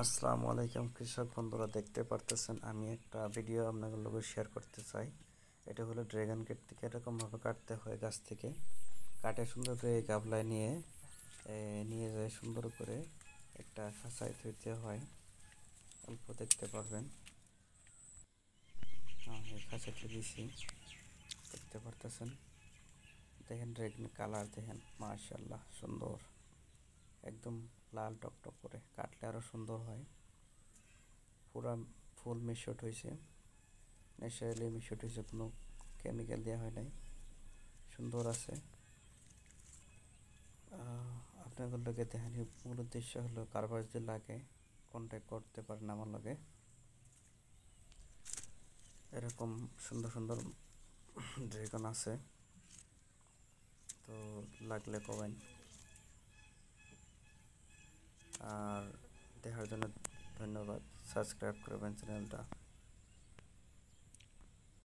আসসালামু আলাইকুম কৃষক বন্ধুরা, দেখতে পারতেছেন আমি একটা ভিডিও আপনাদের লগে শেয়ার করতে চাই। এটা হলো ড্রাগন গেট থেকে এরকমভাবে কাটতে হয়, গাছ থেকে কাটে সুন্দর করে এই গাবলায় নিয়ে যায়, সুন্দর করে একটা খাঁচায় থইতে হয়। অল্প দেখতে পারবেন, এই খাঁচাতে দিছি, দেখতে পারতেছেন। দেখেন ড্রাগন কালার দেখেন, মাশাআল্লাহ সুন্দর, একদম লাল টকটক করে, কাটলে আরও সুন্দর হয়। পুরা ফুল মিশট হয়েছে, ন্যাচারালি মিশট হয়েছে, কোনো কেমিক্যাল দেওয়া হয় নাই, সুন্দর আছে। আপনাদের লগে দেখানি মূল উদ্দেশ্য হলো কারবার যদি লাগে কন্ট্যাক্ট করতে পারেন আমার লগে। এরকম সুন্দর সুন্দর ড্রাগন আছে, তো লাগলে কবেন। আর দেখার জন্য ধন্যবাদ, সাবস্ক্রাইব করবেন চ্যানেলটা।